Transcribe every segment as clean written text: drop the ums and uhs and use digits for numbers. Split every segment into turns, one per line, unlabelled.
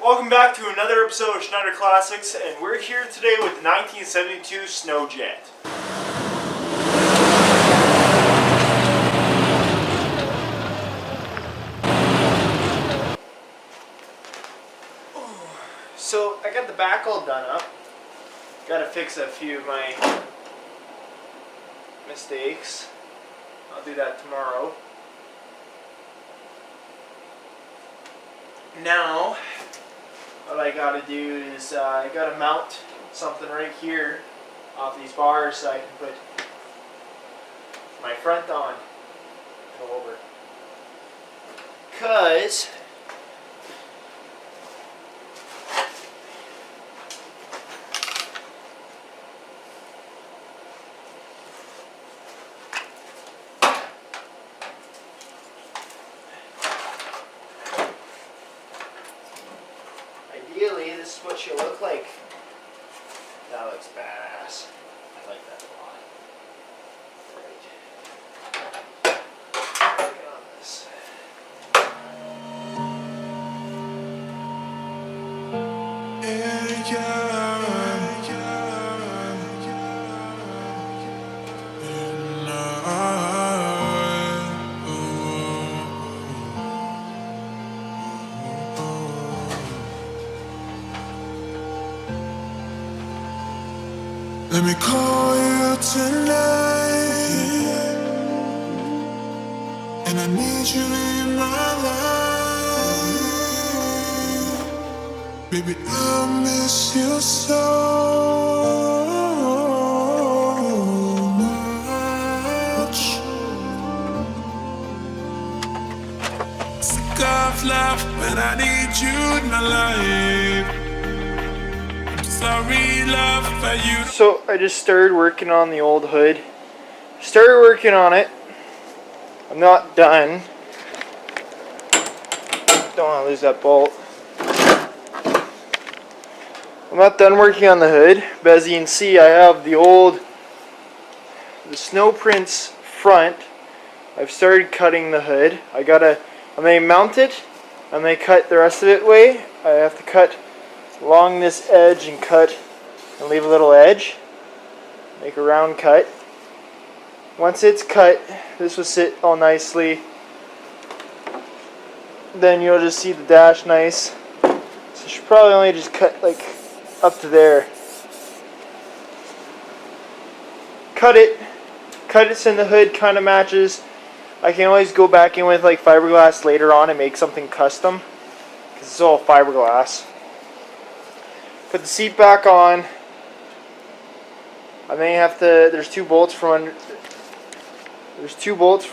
Welcome back to another episode of Schneider Classics, and we're here today with the 1972 Sno-Jet. So I got the back all done up. Got to fix a few of my mistakes. I'll do that tomorrow. Now, what I gotta do is I gotta mount something right here off these bars so I can put my front on. Go over. 'Cause ideally, this is what she'll look like. That looks badass. I like that a lot. Right. Working on this.
Let me call you tonight, and I need you in my life. Baby, I miss you so much. Sick of love, but I need you in my life. Sorry, love, for you.
So I just started working on the old hood. Started working on it. I'm not done. Don't want to lose that bolt. I'm not done working on the hood, but as you can see, I have the Snow Prince front. I've started cutting the hood. I may mount it. I may cut the rest of it away. I have to cut along this edge and cut and leave a little edge. Make a round cut. Once it's cut, this will sit all nicely. Then you'll just see the dash nice. So you should probably only just cut like up to there. Cut it so in the hood kind of matches. I can always go back in with like fiberglass later on and make something custom, because it's all fiberglass. Put the seat back on. I may have to. There's two bolts from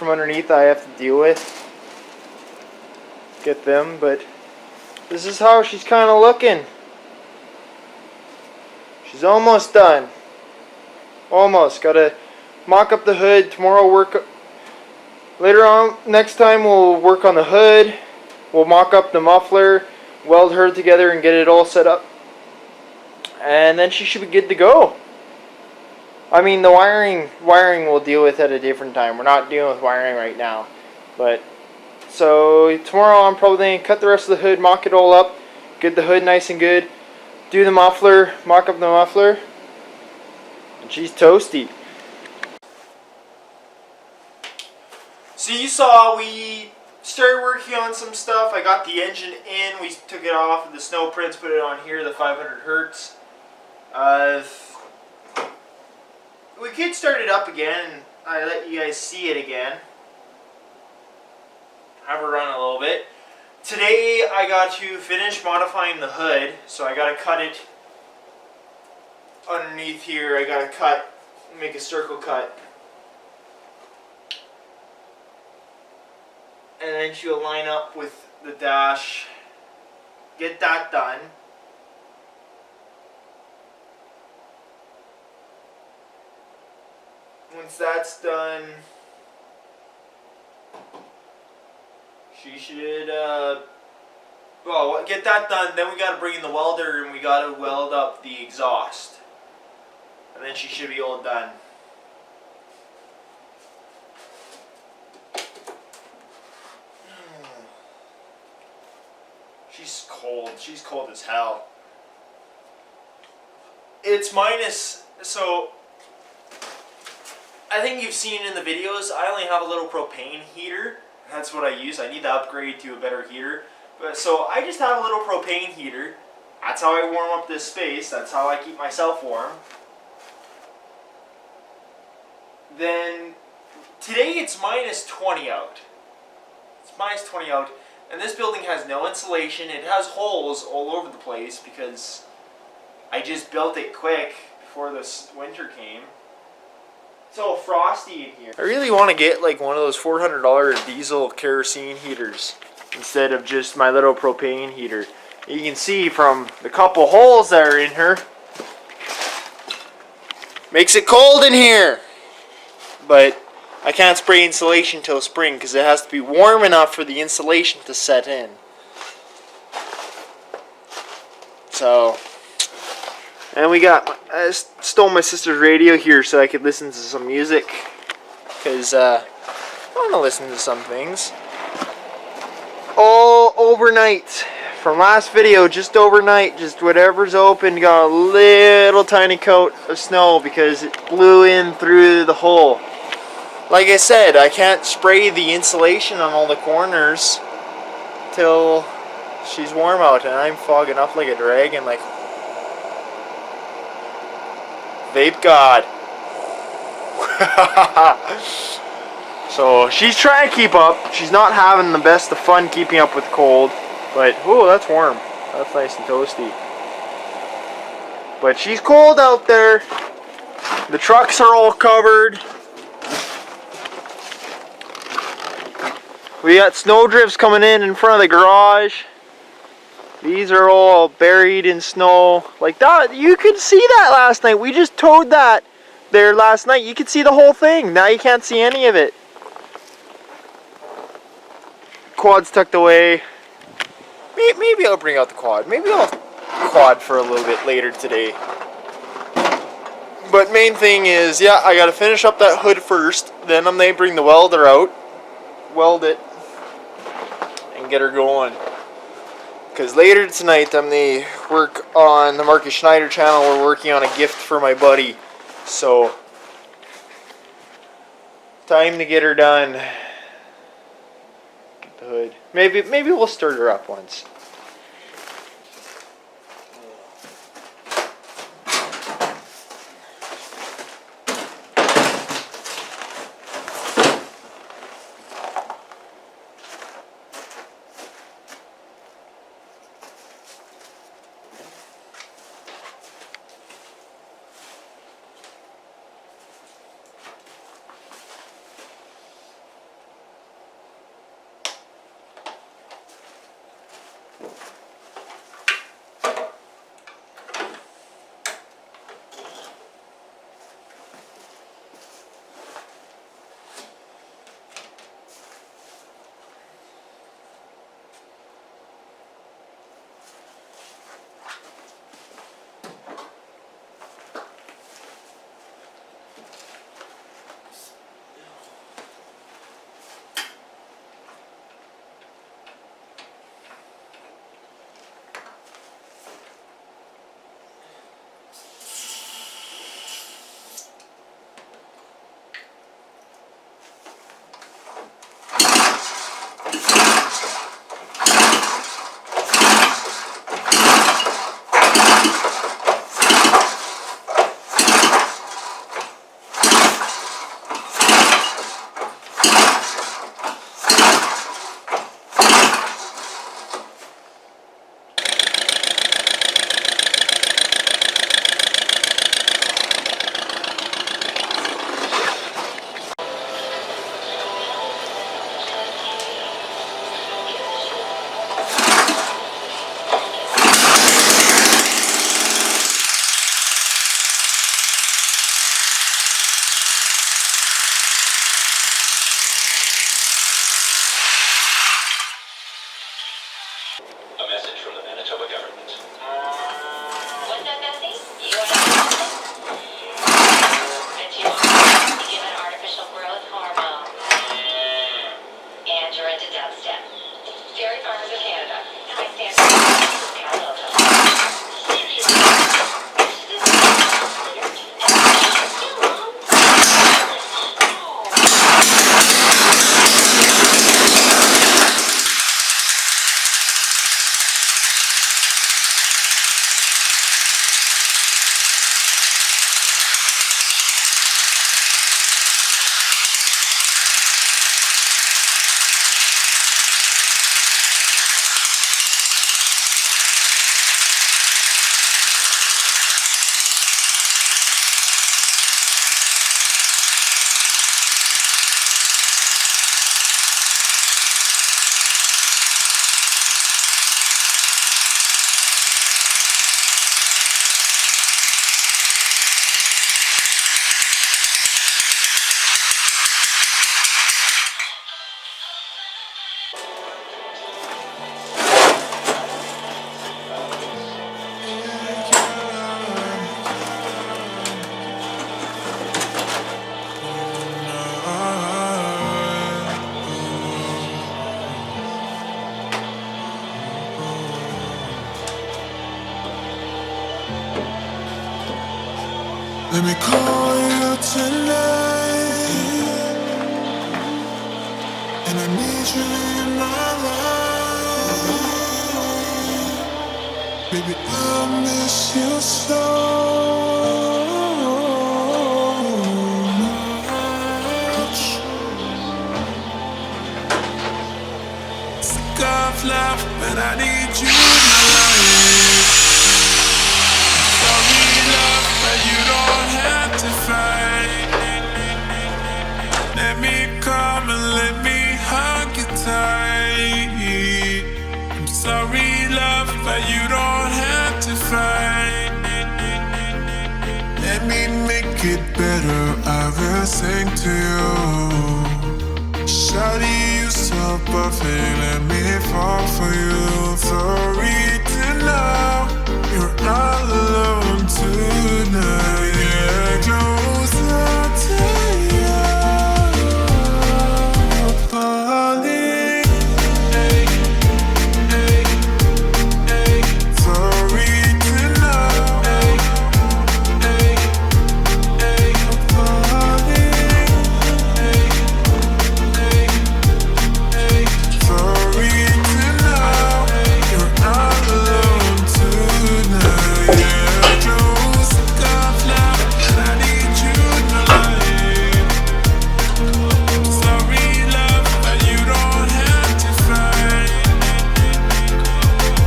underneath I have to deal with. Get them, but this is how she's kind of looking. She's almost done. Almost. Gotta mock up the hood. Tomorrow later on, next time we'll work on the hood. We'll mock up the muffler, weld her together and get it all set up. And then she should be good to go. I mean, the wiring we'll deal with at a different time. We're not dealing with wiring right now. But so tomorrow I'm probably going to cut the rest of the hood, mock it all up, get the hood nice and good, do the muffler, mock up the muffler, and she's toasty. So you saw we started working on some stuff. I got the engine in. We took it off of the Snow Prince, put it on here, the 500 Hertz. We could start it up again, and I let you guys see it again. Have her run a little bit. Today I got to finish modifying the hood, so I got to cut it underneath here. I got to make a circle cut. And then she'll line up with the dash. Get that done. Once that's done, she should, well, get that done, then we gotta bring in the welder and we gotta weld up the exhaust. And then she should be all done. She's cold. cold. She's cold as hell. It's minus, so I think you've seen in the videos, I only have a little propane heater. That's what I use. I need to upgrade to a better heater. But so I just have a little propane heater. That's how I warm up this space. That's how I keep myself warm. Then today it's minus 20 out. It's minus 20 out. And this building has no insulation. It has holes all over the place because I just built it quick before this winter came. It's all frosty in here. I really want to get like one of those $400 diesel kerosene heaters instead of just my little propane heater. You can see from the couple holes that are in here. Makes it cold in here. But I can't spray insulation till spring because it has to be warm enough for the insulation to set in. So, and we got, I stole my sister's radio here so I could listen to some music because I want to listen to some things. All overnight, from last video, just overnight, just whatever's open, got a little tiny coat of snow because it blew in through the hole. Like I said, I can't spray the insulation on all the corners till she's warm out, and I'm fogging up like a dragon, like vape god. So she's trying to keep up. She's not having the best of fun keeping up with the cold, but oh, that's warm. That's nice and toasty. But she's cold out there. The trucks are all covered. We got snow drifts coming in front of the garage. These are all buried in snow. Like that, you could see that last night. We just towed that there last night. You could see the whole thing. Now you can't see any of it. Quad's tucked away. Maybe I'll bring out the quad. Maybe I'll quad for a little bit later today. But main thing is, yeah, I gotta finish up that hood first. Then I'm gonna bring the welder out, weld it, and get her going. Because later tonight I'm going to work on the Marcus Schneider channel. We're working on a gift for my buddy. So, time to get her done. Get the hood. Maybe we'll start her up once.
Let me call you tonight, and I need you in my life. Baby, I miss you so much. Sick of love, but I need you in my life. Sorry, love, but you don't have to fight. Let me come and let me hug you tight. I'm sorry, love, but you don't have to fight. Let me make it better, I will sing to you. Shawty, you so perfect, let me fall for you. Sorry to know you're all alone tonight. Yeah, closer to you, falling. Hey, hey, hey. Sorry to know. Hey, hey, hey. I'm falling. Hey, hey, hey. Sorry to know you're all alone tonight. Yeah, close enough now, and I need you tonight. Sorry, love, but you don't have to fight.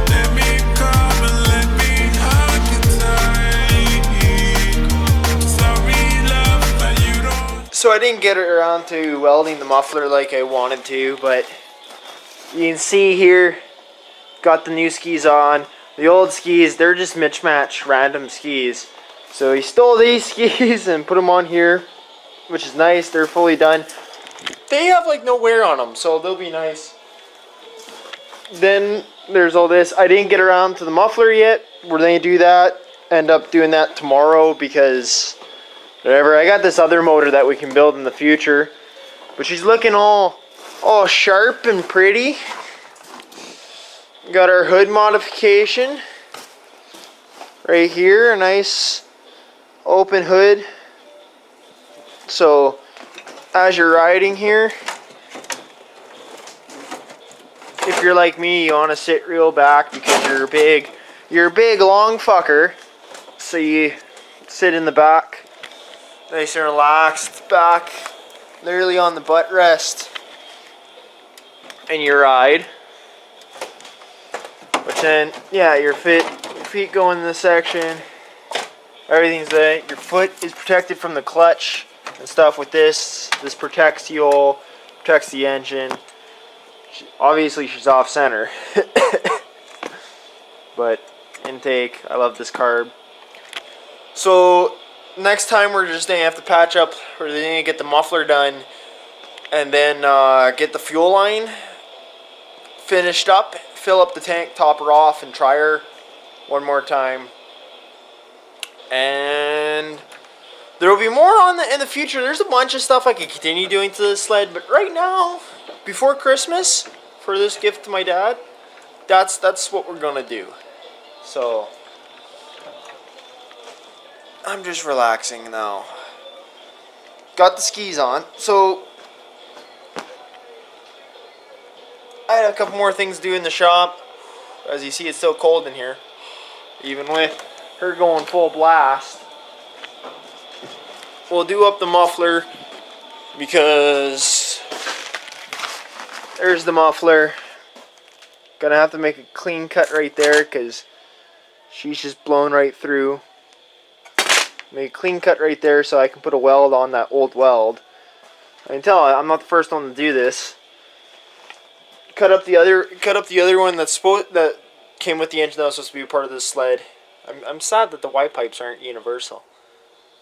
Let me come and let me hug you tight. Sorry, love, but you don't.
So I didn't get around to welding the muffler like I wanted to, but you can see here, got the new skis on. The old skis, they're just mismatch random skis. So he stole these skis and put them on here, which is nice. They're fully done. They have like no wear on them, so they'll be nice. Then there's all this. I didn't get around to the muffler yet. We're going to do that. End up doing that tomorrow because whatever. I got this other motor that we can build in the future, but she's looking all sharp and pretty. Got our hood modification right here, a nice open hood. So as you're riding here, if you're like me, you want to sit real back because you're a big long fucker. So you sit in the back, nice and relaxed, back literally on the butt rest, and you ride. But then, yeah, your feet go in this section. Everything's there. Your foot is protected from the clutch and stuff with this. This protects you all, protects the engine. Obviously, she's off center. But intake, I love this carb. So next time we're just gonna have to patch up, or they're gonna get the muffler done, and then get the fuel line finished up, fill up the tank, top her off, and try her one more time. And there will be more on in the future. There's a bunch of stuff I can continue doing to this sled, but right now, before Christmas, for this gift to my dad, that's what we're gonna do. So I'm just relaxing now. Got the skis on. So I had a couple more things to do in the shop. As you see, it's still cold in here, even with her going full blast. We'll do up the muffler because there's the muffler. Gonna have to make a clean cut right there because she's just blown right through. Make a clean cut right there so I can put a weld on that old weld. I can tell I'm not the first one to do this. Cut up the other one that came with the engine that was supposed to be a part of this sled. I'm sad that the Y pipes aren't universal.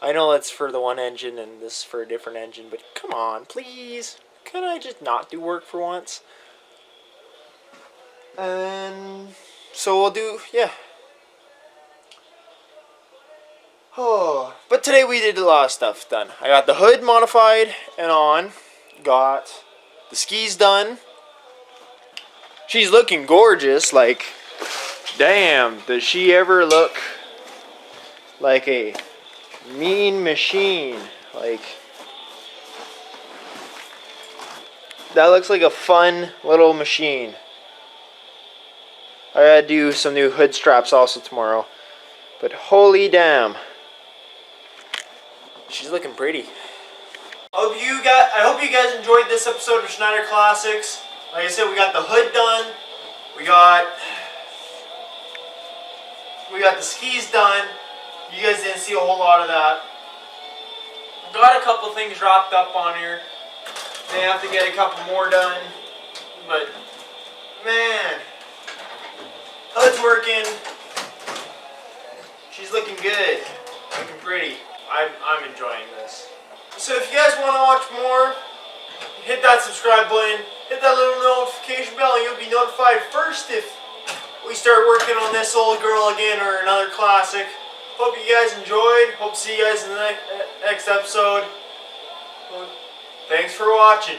I know that's for the one engine and this is for a different engine, but come on, please. Could I just not do work for once? And so we'll do, yeah. Oh, but today we did a lot of stuff done. I got the hood modified and on. Got the skis done. She's looking gorgeous. Like, damn, does she ever look like a mean machine. Like, that looks like a fun little machine. I gotta do some new hood straps also tomorrow. But holy damn. She's looking pretty. I hope you guys enjoyed this episode of Schneider Classics. Like I said, we got the hood done. We got the skis done. You guys didn't see a whole lot of that. Got a couple things wrapped up on here. They have to get a couple more done. But man, hood's working. She's looking good. Looking pretty. I'm enjoying this. So if you guys want to watch more, hit that subscribe button, hit that little notification bell, and you'll be notified first if we start working on this old girl again or another classic. Hope you guys enjoyed. Hope to see you guys in the next episode. Thanks for watching.